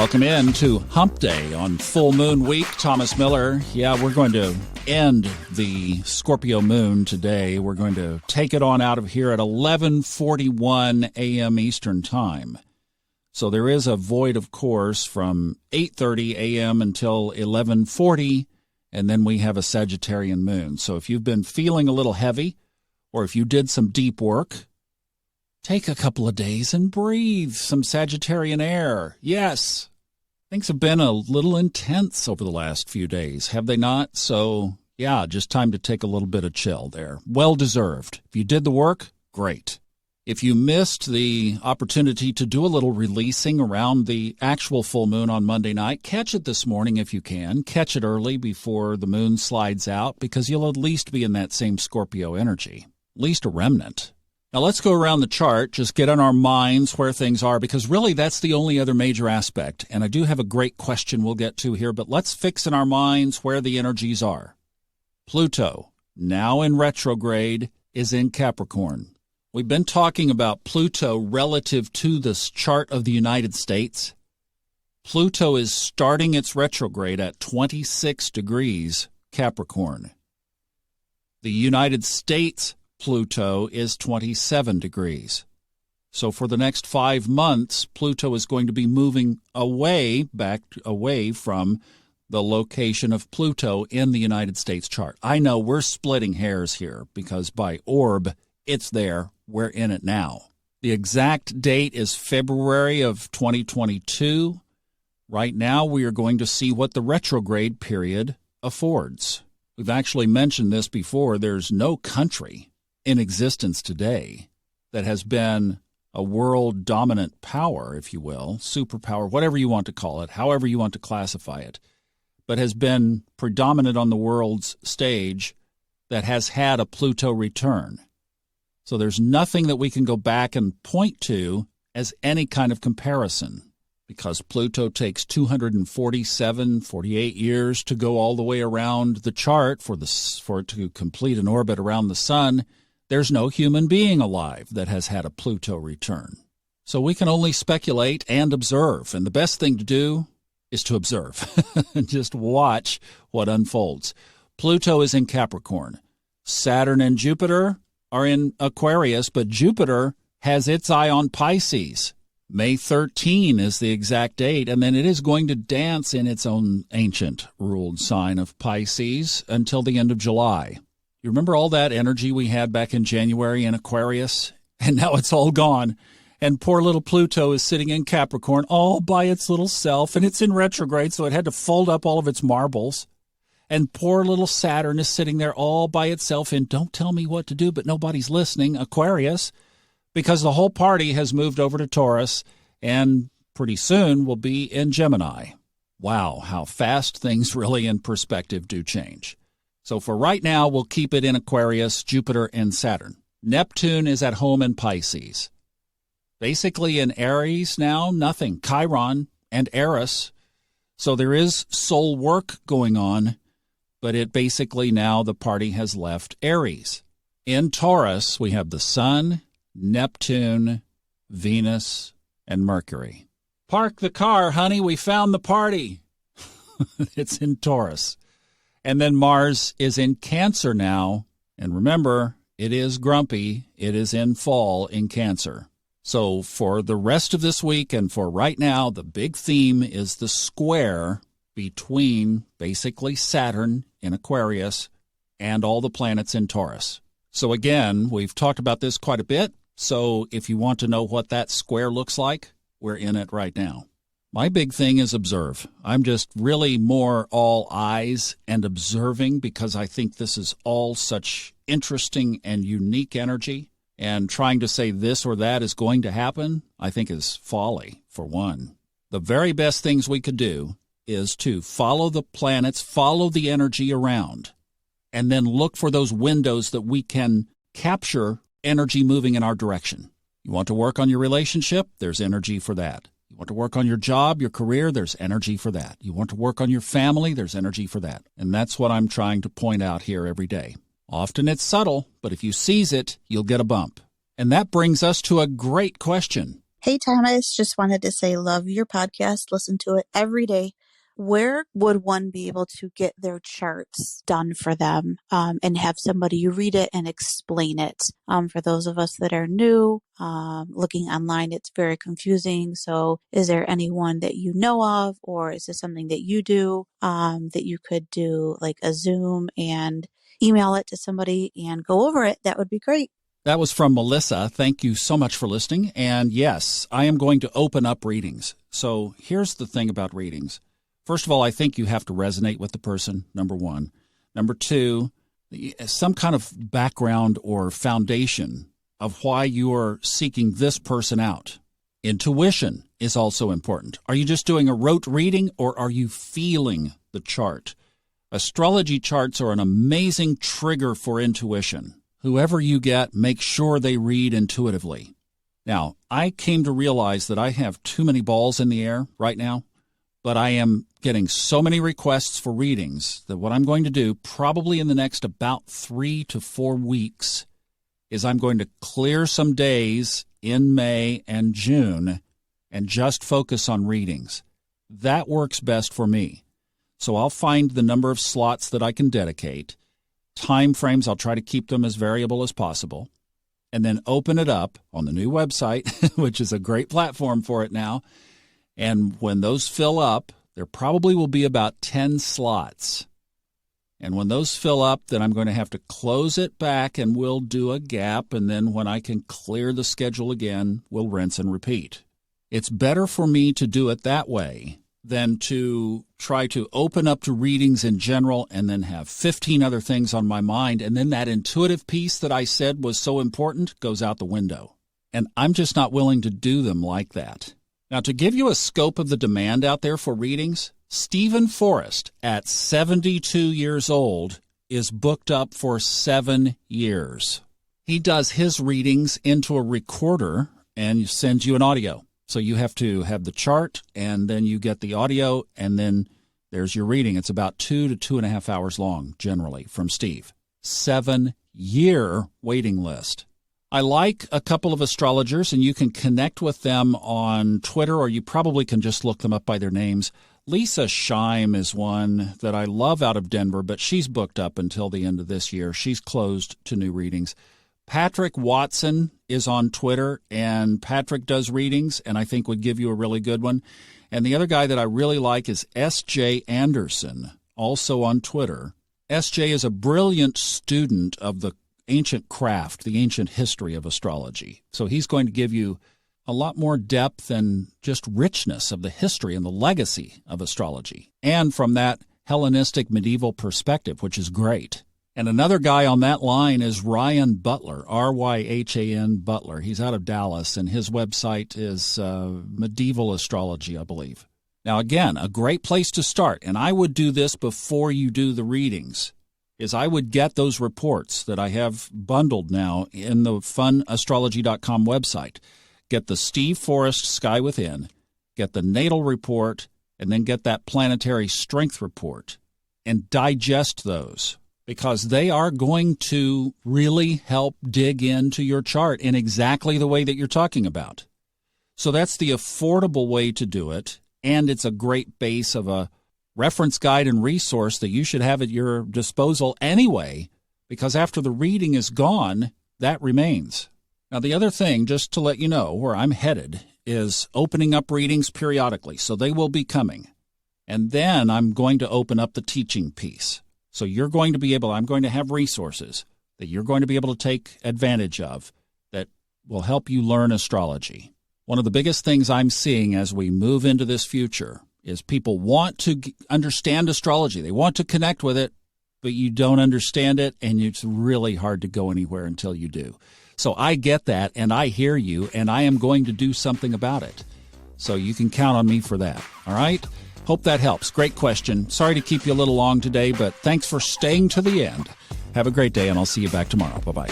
Welcome in to Hump Day on Full Moon Week. Thomas Miller. Yeah, we're going to end the Scorpio moon today. We're going to take it on out of here at 11:41 a.m. Eastern Time. So there is a void, of course, from 8:30 a.m. until 11:40, and then we have a Sagittarian moon. So if you've been feeling a little heavy, or if you did some deep work, take a couple of days and breathe some Sagittarian air. Yes, things have been a little intense over the last few days, have they not? So, yeah, just time to take a little bit of chill there. Well-deserved. If you did the work, great. If you missed the opportunity to do a little releasing around the actual full moon on Monday night, catch it this morning if you can. Catch it early before the moon slides out, because you'll at least be in that same Scorpio energy, at least a remnant. Now let's go around the chart, just get in our minds where things are, because really that's the only other major aspect. And I do have a great question we'll get to here, but let's fix in our minds where the energies are. Pluto, now in retrograde, is in Capricorn. We've been talking about Pluto relative to this chart of the United States. Pluto is starting its retrograde at 26 degrees Capricorn. The United States Pluto is 27 degrees. So for the next 5 months, Pluto is going to be moving away from the location of Pluto in the United States chart. I know we're splitting hairs here because by orb, it's there. We're in it now. The exact date is February of 2022. Right now, we are going to see what the retrograde period affords. We've actually mentioned this before. There's no country in existence today that has been a world dominant power, if you will, superpower, whatever you want to call it, however you want to classify it, but has been predominant on the world's stage that has had a Pluto return. So there's nothing that we can go back and point to as any kind of comparison, because Pluto takes 48 years to go all the way around the chart for it to complete an orbit around the sun. There's no human being alive that has had a Pluto return. So we can only speculate and observe, and the best thing to do is to observe and just watch what unfolds. Pluto is in Capricorn. Saturn and Jupiter are in Aquarius, but Jupiter has its eye on Pisces. May 13 is the exact date, and then it is going to dance in its own ancient ruled sign of Pisces until the end of July. You remember all that energy we had back in January in Aquarius? And now it's all gone. And poor little Pluto is sitting in Capricorn all by its little self, and it's in retrograde, so it had to fold up all of its marbles. And poor little Saturn is sitting there all by itself in don't tell me what to do, but nobody's listening, Aquarius, because the whole party has moved over to Taurus and pretty soon will be in Gemini. Wow, how fast things really in perspective do change. So for right now, we'll keep it in Aquarius, Jupiter, and Saturn. Neptune is at home in Pisces. Basically in Aries now, nothing. Chiron and Eris. So there is soul work going on, but it basically now the party has left Aries. In Taurus, we have the Sun, Neptune, Venus, and Mercury. Park the car, honey. We found the party. It's in Taurus. And then Mars is in Cancer now. And remember, it is grumpy. It is in fall in Cancer. So for the rest of this week and for right now, the big theme is the square between basically Saturn in Aquarius and all the planets in Taurus. So again, we've talked about this quite a bit. So if you want to know what that square looks like, we're in it right now. My big thing is observe. I'm just really more all eyes and observing because I think this is all such interesting and unique energy. And trying to say this or that is going to happen, I think is folly, for one. The very best things we could do is to follow the planets, follow the energy around, and then look for those windows that we can capture energy moving in our direction. You want to work on your relationship? There's energy for that. You want to work on your job, your career? There's energy for that. You want to work on your family? There's energy for that. And that's what I'm trying to point out here every day. Often it's subtle, but if you seize it, you'll get a bump. And that brings us to a great question. Hey, Thomas, just wanted to say, love your podcast. Listen to it every day. Where would one be able to get their charts done for them and have somebody read it and explain it? For those of us that are new, looking online, it's very confusing. So is there anyone that you know of, or is this something that you do that you could do like a Zoom and email it to somebody and go over it? That would be great. That was from Melissa. Thank you so much for listening. And yes, I am going to open up readings. So here's the thing about readings. First of all, I think you have to resonate with the person, number one. Number two, some kind of background or foundation of why you are seeking this person out. Intuition is also important. Are you just doing a rote reading, or are you feeling the chart? Astrology charts are an amazing trigger for intuition. Whoever you get, make sure they read intuitively. Now, I came to realize that I have too many balls in the air right now, but I am getting so many requests for readings that what I'm going to do probably in the next about 3 to 4 weeks is I'm going to clear some days in May and June and just focus on readings. That works best for me. So I'll find the number of slots that I can dedicate. Time frames, I'll try to keep them as variable as possible, and then open it up on the new website, which is a great platform for it now. And when those fill up, there probably will be about 10 slots. And when those fill up, then I'm going to have to close it back and we'll do a gap. And then when I can clear the schedule again, we'll rinse and repeat. It's better for me to do it that way than to try to open up to readings in general and then have 15 other things on my mind. And then that intuitive piece that I said was so important goes out the window. And I'm just not willing to do them like that. Now, to give you a scope of the demand out there for readings, Stephen Forrest, at 72 years old, is booked up for 7 years. He does his readings into a recorder and sends you an audio. So you have to have the chart, and then you get the audio, and then there's your reading. It's about 2 to 2.5 hours long, generally, from Steve. 7-year waiting list. I like a couple of astrologers, and you can connect with them on Twitter, or you probably can just look them up by their names. Lisa Scheim is one that I love out of Denver, but she's booked up until the end of this year. She's closed to new readings. Patrick Watson is on Twitter, and Patrick does readings, and I think would give you a really good one. And the other guy that I really like is S.J. Anderson, also on Twitter. S.J. is a brilliant student of the ancient craft, the ancient history of astrology. So he's going to give you a lot more depth and just richness of the history and the legacy of astrology, and from that Hellenistic medieval perspective, which is great. And another guy on that line is Ryan Butler, R-Y-H-A-N Butler. He's out of Dallas, and his website is Medieval Astrology, I believe. Now, again, a great place to start, and I would do this before you do the readings, is I would get those reports that I have bundled now in the funastrology.com website. Get the Steve Forrest Sky Within, get the natal report, and then get that planetary strength report, and digest those, because they are going to really help dig into your chart in exactly the way that you're talking about. So that's the affordable way to do it, and it's a great base of a reference guide and resource that you should have at your disposal anyway, because after the reading is gone, that remains. Now, the other thing, just to let you know where I'm headed, is opening up readings periodically, so they will be coming. And then I'm going to open up the teaching piece. So you're going to be able, I'm going to have resources that you're going to be able to take advantage of that will help you learn astrology. One of the biggest things I'm seeing as we move into this future is people want to understand astrology. They want to connect with it, but you don't understand it, and it's really hard to go anywhere until you do. So I get that, and I hear you, and I am going to do something about it. So you can count on me for that, all right? Hope that helps. Great question. Sorry to keep you a little long today, but thanks for staying to the end. Have a great day, and I'll see you back tomorrow. Bye-bye.